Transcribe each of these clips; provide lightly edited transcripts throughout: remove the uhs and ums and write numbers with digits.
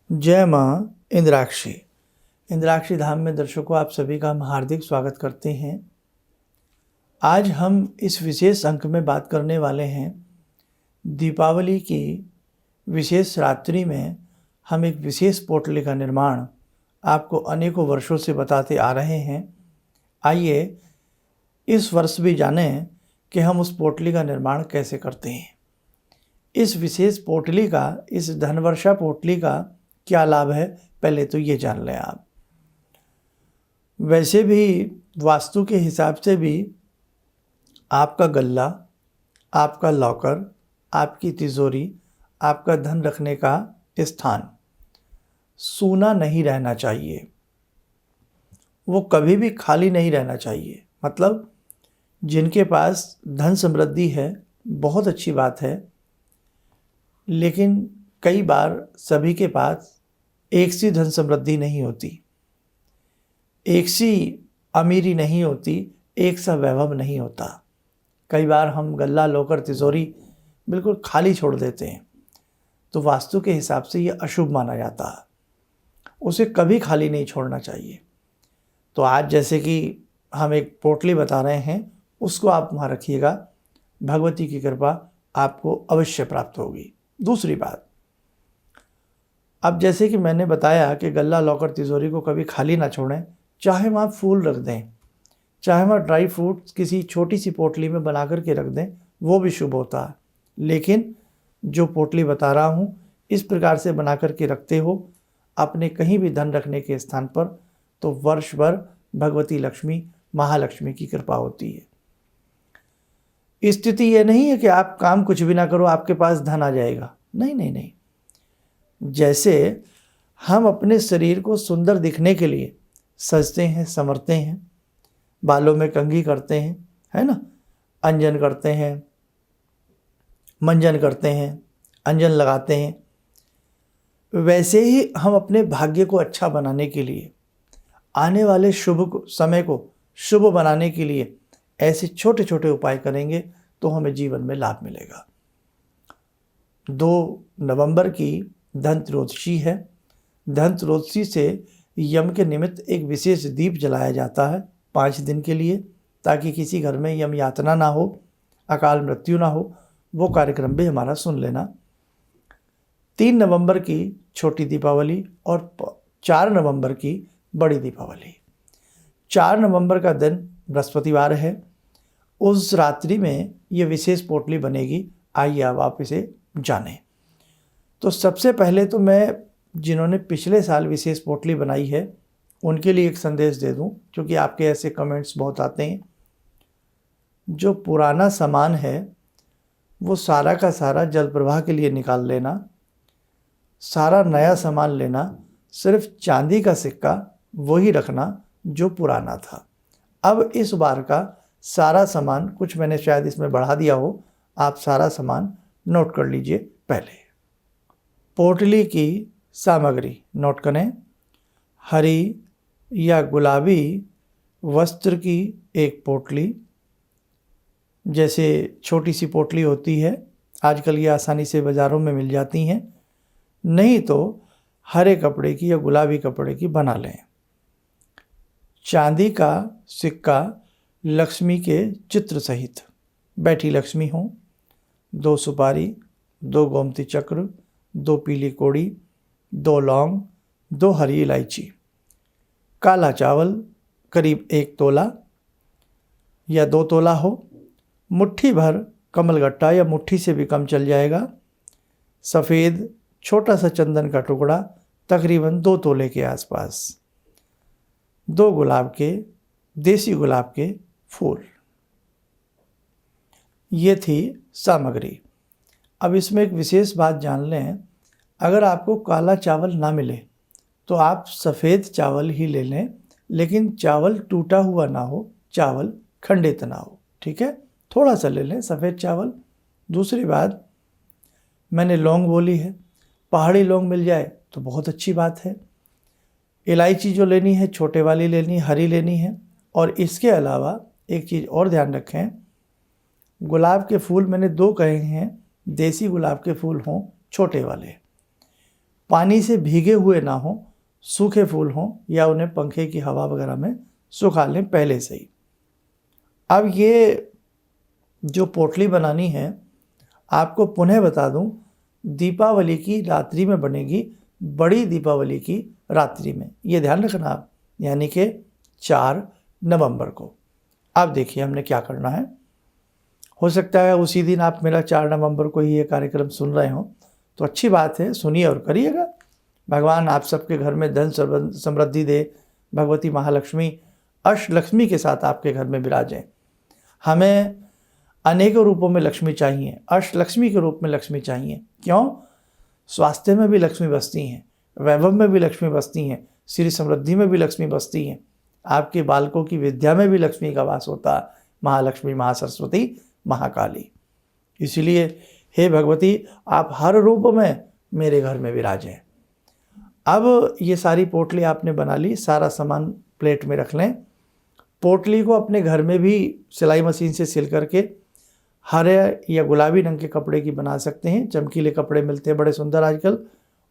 जय माँ इंद्राक्षी। इंद्राक्षी धाम में दर्शकों आप सभी का हम हार्दिक स्वागत करते हैं। आज हम इस विशेष अंक में बात करने वाले हैं दीपावली की विशेष रात्रि में हम एक विशेष पोटली का निर्माण आपको अनेकों वर्षों से बताते आ रहे हैं। आइए इस वर्ष भी जानें कि हम उस पोटली का निर्माण कैसे करते हैं। इस विशेष पोटली का, इस धनवर्षा पोटली का क्या लाभ है, पहले तो ये जान लें आप। वैसे भी वास्तु के हिसाब से भी आपका गल्ला, आपका लॉकर, आपकी तिजोरी, आपका धन रखने का स्थान सूना नहीं रहना चाहिए। वो कभी भी खाली नहीं रहना चाहिए। मतलब जिनके पास धन समृद्धि है बहुत अच्छी बात है, लेकिन कई बार सभी के पास एक सी धन समृद्धि नहीं होती, एक सी अमीरी नहीं होती, एक सा वैभव नहीं होता। कई बार हम गल्ला, लॉकर, तिजोरी बिल्कुल खाली छोड़ देते हैं, तो वास्तु के हिसाब से ये अशुभ माना जाता है। उसे कभी खाली नहीं छोड़ना चाहिए। तो आज जैसे कि हम एक पोटली बता रहे हैं, उसको आप वहाँ रखिएगा, भगवती की कृपा आपको अवश्य प्राप्त होगी। दूसरी बात, अब जैसे कि मैंने बताया कि गल्ला, लॉकर, तिजोरी को कभी खाली ना छोड़ें। चाहे वहाँ फूल रख दें, चाहे वहाँ ड्राई फ्रूट्स किसी छोटी सी पोटली में बना कर के रख दें, वो भी शुभ होता है। लेकिन जो पोटली बता रहा हूँ, इस प्रकार से बना कर के रखते हो अपने कहीं भी धन रखने के स्थान पर, तो वर्ष भर भगवती लक्ष्मी, महालक्ष्मी की कृपा होती है। स्थिति ये नहीं है कि आप काम कुछ भी ना करो आपके पास धन आ जाएगा। नहीं नहीं नहीं। जैसे हम अपने शरीर को सुंदर दिखने के लिए सजते हैं, संवरते हैं, बालों में कंघी करते हैं, है ना, अंजन करते हैं, मंजन करते हैं, अंजन लगाते हैं, वैसे ही हम अपने भाग्य को अच्छा बनाने के लिए, आने वाले शुभ समय को शुभ बनाने के लिए ऐसे छोटे छोटे उपाय करेंगे तो हमें जीवन में लाभ मिलेगा। 2 नवंबर की धन त्रयोदशी है। धन त्रयोदशी से यम के निमित्त एक विशेष दीप जलाया जाता है 5 दिन के लिए, ताकि किसी घर में यम यातना ना हो, अकाल मृत्यु ना हो। वो कार्यक्रम भी हमारा सुन लेना। 3 नवंबर की छोटी दीपावली और 4 नवंबर की बड़ी दीपावली। 4 नवंबर का दिन बृहस्पतिवार है। उस रात्रि में ये विशेष पोटली बनेगी। आइए अब आप इसे जानें। तो सबसे पहले तो मैं जिन्होंने पिछले साल विशेष पोटली बनाई है उनके लिए एक संदेश दे दूं, क्योंकि आपके ऐसे कमेंट्स बहुत आते हैं। जो पुराना सामान है वो सारा का सारा जल प्रवाह के लिए निकाल लेना, सारा नया सामान लेना, सिर्फ चांदी का सिक्का वही रखना जो पुराना था। अब इस बार का सारा सामान, कुछ मैंने शायद इसमें बढ़ा दिया हो, आप सारा सामान नोट कर लीजिए। पहले पोटली की सामग्री नोट करें। हरी या गुलाबी वस्त्र की एक पोटली, जैसे छोटी सी पोटली होती है, आजकल ये आसानी से बाज़ारों में मिल जाती हैं, नहीं तो हरे कपड़े की या गुलाबी कपड़े की बना लें। चांदी का सिक्का लक्ष्मी के चित्र सहित, बैठी लक्ष्मी हो, 2 सुपारी, 2 गोमती चक्र, 2 पीली कोड़ी, 2 लौंग, 2 हरी इलायची, काला चावल करीब 1 तोला या 2 तोला हो, मुट्ठी भर कमलगट्टा या मुट्ठी से भी कम चल जाएगा, सफ़ेद छोटा सा चंदन का टुकड़ा तकरीबन 2 तोले के आसपास, 2 गुलाब के, देसी गुलाब के फूल। ये थी सामग्री। अब इसमें एक विशेष बात जान लें, अगर आपको काला चावल ना मिले तो आप सफ़ेद चावल ही ले लें, लेकिन चावल टूटा हुआ ना हो, चावल खंडित ना हो, ठीक है, थोड़ा सा ले लें सफ़ेद चावल। दूसरी बात, मैंने लौंग बोली है, पहाड़ी लौंग मिल जाए तो बहुत अच्छी बात है। इलायची जो लेनी है छोटे वाली लेनी, हरी लेनी है। और इसके अलावा एक चीज़ और ध्यान रखें, गुलाब के फूल मैंने 2 कहे हैं, देसी गुलाब के फूल हों छोटे वाले, पानी से भीगे हुए ना हों, सूखे फूल हों, या उन्हें पंखे की हवा वगैरह में सुखा लें पहले से ही। अब ये जो पोटली बनानी है, आपको पुनः बता दूं, दीपावली की रात्रि में बनेगी, बड़ी दीपावली की रात्रि में, ये ध्यान रखना आप, यानी कि 4 नवंबर को। अब देखिए हमने क्या करना है। हो सकता है उसी दिन आप मेरा 4 नवंबर को ही ये कार्यक्रम सुन रहे हो, तो अच्छी बात है, सुनिए और करिएगा। भगवान आप सबके घर में धन समृद्धि दे, भगवती महालक्ष्मी अष्टलक्ष्मी के साथ आपके घर में विराजें। हमें अनेकों रूपों में लक्ष्मी चाहिए, अष्टलक्ष्मी के रूप में लक्ष्मी चाहिए। क्यों? स्वास्थ्य में भी लक्ष्मी बसती हैं, वैभव में भी लक्ष्मी बसती हैं, श्री समृद्धि में भी लक्ष्मी बसती हैं, आपके बालकों की विद्या में भी लक्ष्मी का वास होता है। महालक्ष्मी, महासरस्वती, महाकाली। इसलिए हे भगवती, आप हर रूप में मेरे घर में विराजें। अब ये सारी पोटली आपने बना ली, सारा सामान प्लेट में रख लें। पोटली को अपने घर में भी सिलाई मशीन से सिल करके हरे या गुलाबी रंग के कपड़े की बना सकते हैं। चमकीले कपड़े मिलते हैं बड़े सुंदर आजकल,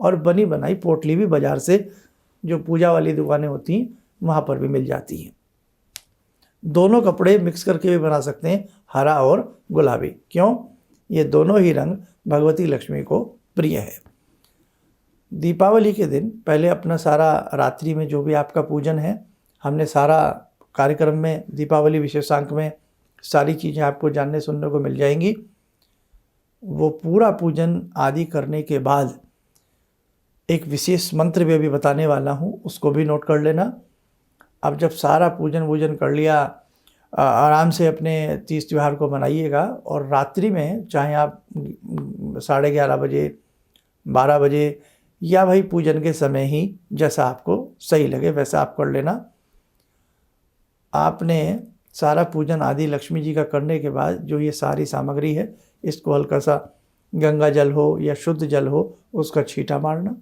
और बनी बनाई पोटली भी बाज़ार से, जो पूजा वाली दुकानें होती हैं वहाँ पर भी मिल जाती हैं। दोनों कपड़े मिक्स करके भी बना सकते हैं, हरा और गुलाबी। क्यों? ये दोनों ही रंग भगवती लक्ष्मी को प्रिय है। दीपावली के दिन पहले अपना सारा रात्रि में जो भी आपका पूजन है, हमने सारा कार्यक्रम में, दीपावली विशेषांक में सारी चीज़ें आपको जानने सुनने को मिल जाएंगी। वो पूरा पूजन आदि करने के बाद एक विशेष मंत्र भी अभी बताने वाला हूँ, उसको भी नोट कर लेना। अब जब सारा पूजन वूजन कर लिया, आराम से अपने तीज त्यौहार को मनाइएगा। और रात्रि में चाहे आप 11:30 बजे, 12 बजे, या भाई पूजन के समय ही जैसा आपको सही लगे वैसा आप कर लेना। आपने सारा पूजन आदि लक्ष्मी जी का करने के बाद जो ये सारी सामग्री है, इसको हल्का सा गंगा जल हो या शुद्ध जल हो उसका छींटा मारना।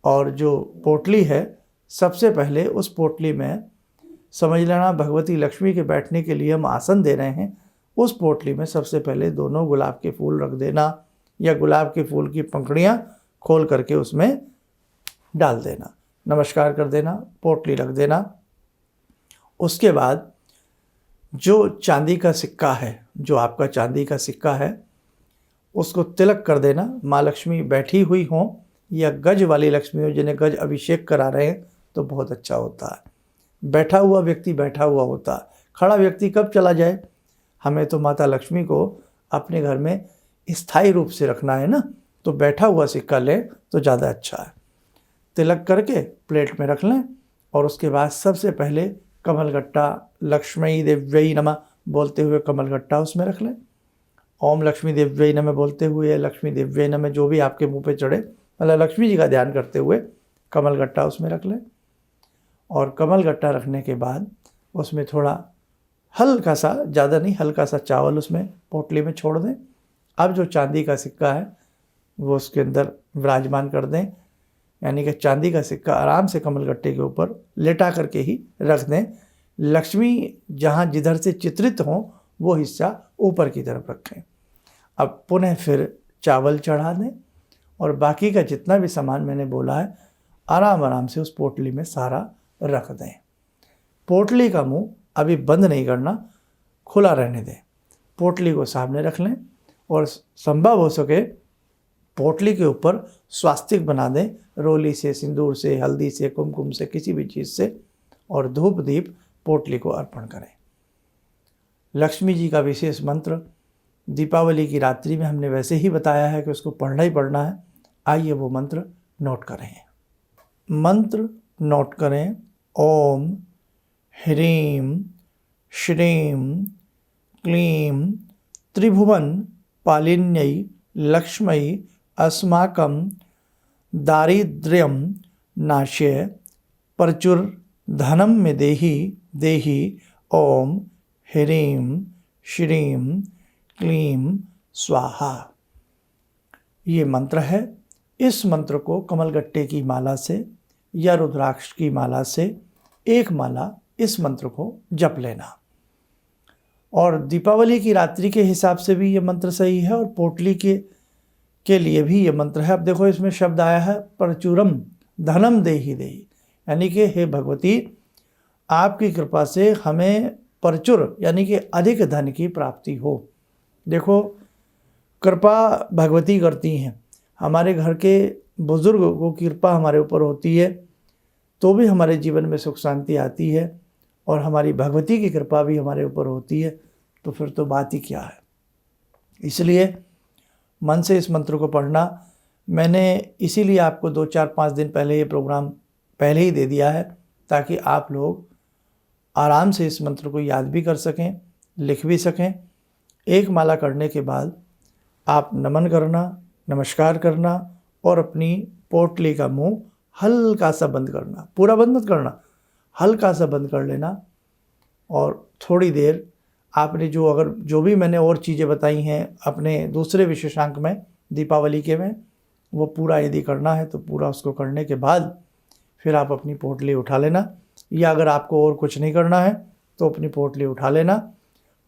और जो पोटली है, सबसे पहले उस पोटली में समझ लेना भगवती लक्ष्मी के बैठने के लिए हम आसन दे रहे हैं। उस पोटली में सबसे पहले दोनों गुलाब के फूल रख देना, या गुलाब के फूल की पंखुड़ियाँ खोल करके उसमें डाल देना, नमस्कार कर देना, पोटली रख देना। उसके बाद जो चांदी का सिक्का है, जो आपका चांदी का सिक्का है, उसको तिलक कर देना। माँ लक्ष्मी बैठी हुई हों या गज वाली लक्ष्मी हो, जिन्हें गज अभिषेक करा रहे हैं तो बहुत अच्छा होता है। बैठा हुआ व्यक्ति बैठा हुआ होता है, खड़ा व्यक्ति कब चला जाए। हमें तो माता लक्ष्मी को अपने घर में स्थायी रूप से रखना है ना, तो बैठा हुआ सिक्का लें तो ज़्यादा अच्छा है। तिलक करके प्लेट में रख लें, और उसके बाद सबसे पहले कमलगट्टा, लक्ष्मी देव्यै नमः बोलते हुए कमलगट्टा उसमें रख लें। ओम लक्ष्मी देव्यै नमः बोलते हुए, लक्ष्मी देव्यै नमः, जो भी आपके मुंह पे चढ़े, मतलब लक्ष्मी जी का ध्यान करते हुए कमलगट्टा उसमें रख लें। और कमलगट्टा रखने के बाद उसमें थोड़ा हल्का सा, ज़्यादा नहीं, हल्का सा चावल उसमें पोटली में छोड़ दें। अब जो चांदी का सिक्का है वो उसके अंदर विराजमान कर दें, यानी कि चांदी का सिक्का आराम से कमलगट्टे के ऊपर लेटा करके ही रख दें। लक्ष्मी जहाँ जिधर से चित्रित हों वो हिस्सा ऊपर की तरफ रखें। अब पुनः फिर चावल चढ़ा दें, और बाकी का जितना भी सामान मैंने बोला है आराम आराम से उस पोटली में सारा रख दें। पोटली का मुंह अभी बंद नहीं करना, खुला रहने दें। पोटली को सामने रख लें, और संभव हो सके पोटली के ऊपर स्वास्तिक बना दें, रोली से, सिंदूर से, हल्दी से, कुमकुम से, किसी भी चीज़ से, और धूप दीप पोटली को अर्पण करें। लक्ष्मी जी का विशेष मंत्र दीपावली की रात्रि में हमने वैसे ही बताया है कि उसको पढ़ना ही पढ़ना है। आइए वो मंत्र नोट करें। मंत्र नोट करें। ओम ह्रीं श्रीं क्लीं त्रिभुवन पालिन्यै लक्ष्मै अस्माकं दारिद्र्यं नाश्य प्रचुर धनम में देहि देहि। ओम ह्रीं श्रीं क्लीं स्वाहा। ये मंत्र है। इस मंत्र को कमलगट्टे की माला से या रुद्राक्ष की माला से एक माला इस मंत्र को जप लेना। और दीपावली की रात्रि के हिसाब से भी ये मंत्र सही है, और पोटली के के लिए भी ये मंत्र है। अब देखो इसमें शब्द आया है प्रचुरम धनम देहि देहि, यानी कि हे भगवती आपकी कृपा से हमें प्रचुर यानी कि अधिक धन की प्राप्ति हो। देखो कृपा भगवती करती हैं, हमारे घर के बुजुर्गों को कृपा हमारे ऊपर होती है तो भी हमारे जीवन में सुख शांति आती है, और हमारी भगवती की कृपा भी हमारे ऊपर होती है तो फिर तो बात ही क्या है। इसलिए मन से इस मंत्र को पढ़ना, मैंने इसीलिए आपको 2-4-5 दिन पहले ये प्रोग्राम पहले ही दे दिया है ताकि आप लोग आराम से इस मंत्र को याद भी कर सकें, लिख भी सकें। एक माला करने के बाद आप नमन करना, नमस्कार करना और अपनी पोटली का मुंह हल्का सा बंद करना, पूरा बंद मत करना, हल्का सा बंद कर लेना। और थोड़ी देर आपने जो भी मैंने और चीज़ें बताई हैं अपने दूसरे विशेषांक में दीपावली के में, वो पूरा यदि करना है तो पूरा उसको करने के बाद फिर आप अपनी पोटली उठा लेना, या अगर आपको और कुछ नहीं करना है तो अपनी पोटली उठा लेना।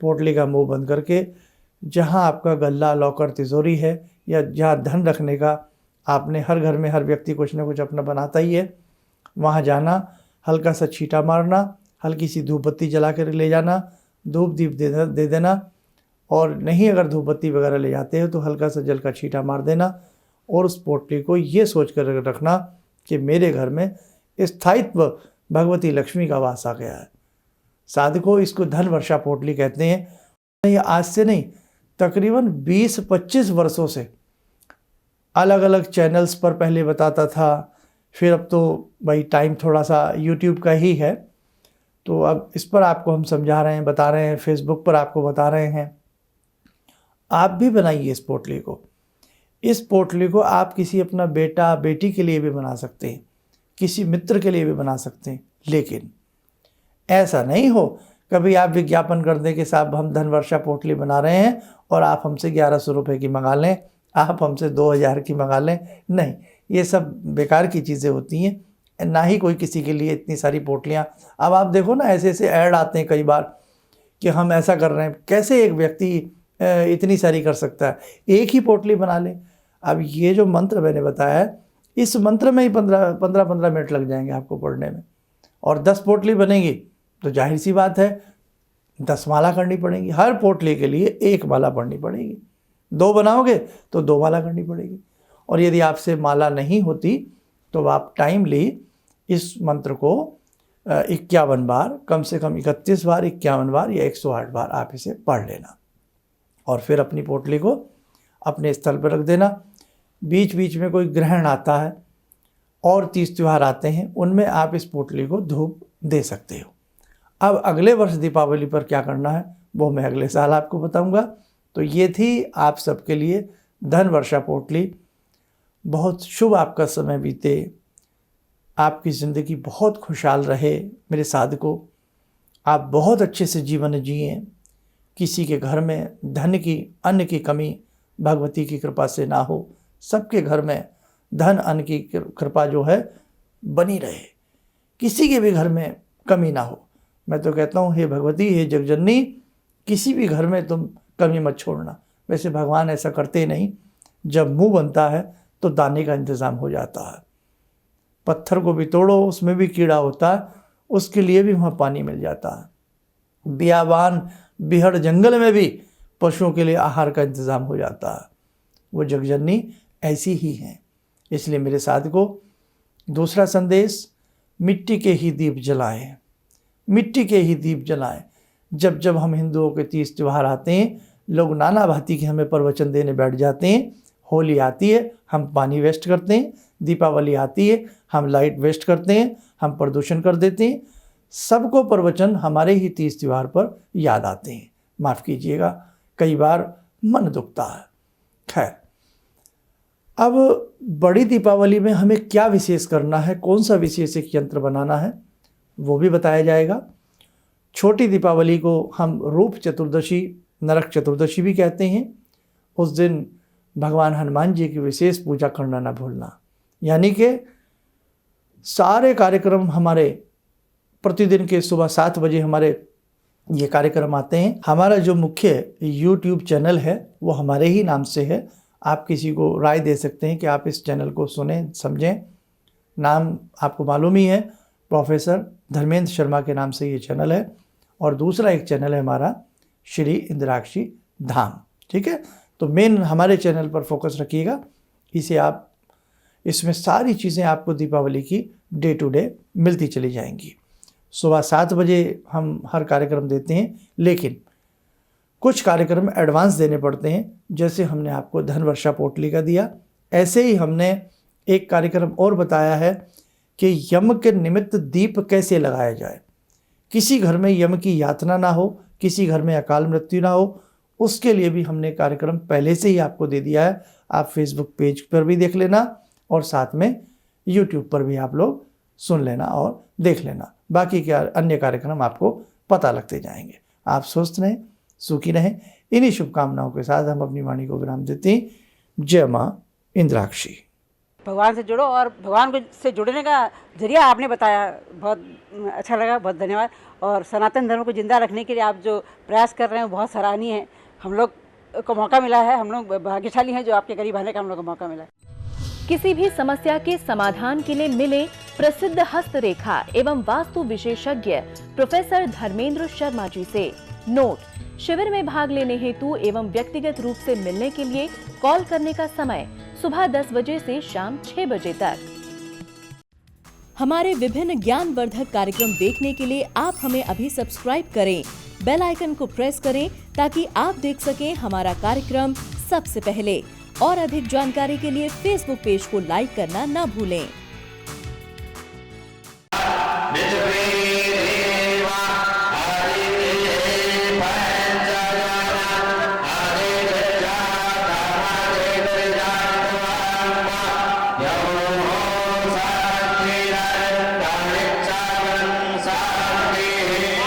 पोटली का मुंह बंद करके जहाँ आपका गल्ला लॉकर तिजोरी है या जहाँ धन रखने का आपने, हर घर में हर व्यक्ति कुछ ना कुछ अपना बनाता ही है, वहाँ जाना, हल्का सा छींटा मारना, हल्की सी धूप बत्ती जला कर ले जाना, धूप दीप दे देना, और नहीं अगर धूप बत्ती वगैरह ले जाते हो तो हल्का सा जल का छींटा मार देना। और उस पोटली को ये सोच कर रखना कि मेरे घर में स्थायित्व भगवती लक्ष्मी का वास आ गया है। साधकों इसको धन वर्षा पोटली कहते हैं। ये आज से नहीं, तकरीबन 20-25 वर्षों से अलग अलग चैनल्स पर पहले बताता था, फिर अब तो भाई टाइम थोड़ा सा यूट्यूब का ही है तो अब इस पर आपको हम समझा रहे हैं, बता रहे हैं, फेसबुक पर आपको बता रहे हैं। आप भी बनाइए इस पोटली को। इस पोटली को आप किसी अपना बेटा बेटी के लिए भी बना सकते हैं, किसी मित्र के लिए भी बना सकते हैं, लेकिन ऐसा नहीं हो कभी आप विज्ञापन कर दें कि साहब हम धन वर्षा पोटली बना रहे हैं और आप हमसे 1100 रुपये की मंगा लें, आप हमसे 2000 की मंगा लें। नहीं, ये सब बेकार की चीज़ें होती हैं, ना ही कोई किसी के लिए इतनी सारी पोटलियाँ। अब आप देखो ना ऐसे ऐसे ऐड आते हैं कई बार कि हम ऐसा कर रहे हैं, कैसे एक व्यक्ति इतनी सारी कर सकता है, एक ही पोटली बना ले। अब ये जो मंत्र मैंने बताया है, इस मंत्र में ही 15 मिनट लग जाएंगे आपको पढ़ने में, और 10 पोटली बनेगी तो जाहिर सी बात है 10 माला करनी पड़ेगी, हर पोटली के लिए 1 माला पढ़नी पड़ेगी। 2 बनाओगे तो 2 माला करनी पड़ेगी। और यदि आपसे माला नहीं होती तो आप टाइमली इस मंत्र को 51 बार, कम से कम 31 बार, 51 बार या 108 बार आप इसे पढ़ लेना, और फिर अपनी पोटली को अपने स्थल पर रख देना। बीच बीच में कोई ग्रहण आता है और तीज त्यौहार आते हैं, उनमें आप इस पोटली को धूप दे सकते हो। अब अगले वर्ष दीपावली पर क्या करना है वो मैं अगले साल आपको बताऊंगा। तो ये थी आप सबके लिए धन वर्षा पोटली। बहुत शुभ आपका समय बीते, आपकी ज़िंदगी बहुत खुशहाल रहे मेरे साधकों, आप बहुत अच्छे से जीवन जिएं, किसी के घर में धन की अन्न की कमी भगवती की कृपा से ना हो, सबके घर में धन अन्न की कृपा जो है बनी रहे, किसी के भी घर में कमी ना हो। मैं तो कहता हूँ हे भगवती, हे जगजननी, किसी भी घर में तुम कमी मत छोड़ना। वैसे भगवान ऐसा करते नहीं, जब मुंह बनता है तो दाने का इंतज़ाम हो जाता है। पत्थर को भी तोड़ो, उसमें भी कीड़ा होता है, उसके लिए भी वहाँ पानी मिल जाता है। बियाबान बिहड़ जंगल में भी पशुओं के लिए आहार का इंतज़ाम हो जाता है। वो जगजननी ऐसी ही हैं। इसलिए मेरे साधकों, दूसरा संदेश, मिट्टी के ही दीप जलाएं, मिट्टी के ही दीप जलाएं। जब जब हम हिंदुओं के तीज त्यौहार आते हैं, लोग नाना भांति के हमें प्रवचन देने बैठ जाते हैं। होली आती है हम पानी वेस्ट करते हैं, दीपावली आती है हम लाइट वेस्ट करते हैं, हम प्रदूषण कर देते हैं। सबको प्रवचन हमारे ही तीज त्यौहार पर याद आते हैं। माफ़ कीजिएगा, कई बार मन दुखता है। खैर, अब बड़ी दीपावली में हमें क्या विशेष करना है, कौन सा विशेष एक यंत्र बनाना है वो भी बताया जाएगा। छोटी दीपावली को हम रूप चतुर्दशी, नरक चतुर्दशी भी कहते हैं। उस दिन भगवान हनुमान जी की विशेष पूजा करना ना भूलना। यानी कि सारे कार्यक्रम हमारे प्रतिदिन के सुबह 7 बजे हमारे ये कार्यक्रम आते हैं। हमारा जो मुख्य YouTube चैनल है वो हमारे ही नाम से है, आप किसी को राय दे सकते हैं कि आप इस चैनल को सुनें, समझें। नाम आपको मालूम ही है, प्रोफेसर धर्मेंद्र शर्मा के नाम से ये चैनल है। और दूसरा एक चैनल है हमारा श्री इंद्राक्षी धाम, ठीक है। तो मेन हमारे चैनल पर फोकस रखिएगा, इसे आप, इसमें सारी चीज़ें आपको दीपावली की डे टू डे मिलती चली जाएंगी। सुबह 7 बजे हम हर कार्यक्रम देते हैं, लेकिन कुछ कार्यक्रम एडवांस देने पड़ते हैं, जैसे हमने आपको धन वर्षा पोटली का दिया, ऐसे ही हमने एक कार्यक्रम और बताया है कि यम के निमित्त दीप कैसे लगाया जाए। किसी घर में यम की यातना ना हो, किसी घर में अकाल मृत्यु ना हो, उसके लिए भी हमने कार्यक्रम पहले से ही आपको दे दिया है। आप फेसबुक पेज पर भी देख लेना और साथ में यूट्यूब पर भी आप लोग सुन लेना और देख लेना। बाकी के अन्य कार्यक्रम आपको पता लगते जाएंगे। आप स्वस्थ रहें, सुखी रहें। इन्हीं शुभकामनाओं के साथ हम अपनी वाणी को विराम देते हैं। जय माँ इंद्राक्षी। भगवान से जुड़ो, और भगवान को से जुड़ने का जरिया आपने बताया, बहुत अच्छा लगा, बहुत धन्यवाद। और सनातन धर्म को जिंदा रखने के लिए आप जो प्रयास कर रहे हैं वो बहुत सराहनीय है। हम लोग को मौका मिला है, हम लोग भाग्यशाली हैं जो आपके करीब आने का हम लोग को मौका मिला है। किसी भी समस्या के समाधान के लिए मिले प्रसिद्ध हस्तरेखा एवं वास्तु विशेषज्ञ प्रोफेसर धर्मेंद्र शर्मा जी से। नोट: शिविर में भाग लेने हेतु एवं व्यक्तिगत रूप से मिलने के लिए कॉल करने का समय सुबह 10 बजे से शाम 6 बजे तक। हमारे विभिन्न ज्ञानवर्धक कार्यक्रम देखने के लिए आप हमें अभी सब्सक्राइब करें, बेल आइकन को प्रेस करें ताकि आप देख सकें हमारा कार्यक्रम सबसे पहले। और अधिक जानकारी के लिए फेसबुक पेज को लाइक करना न भूलें।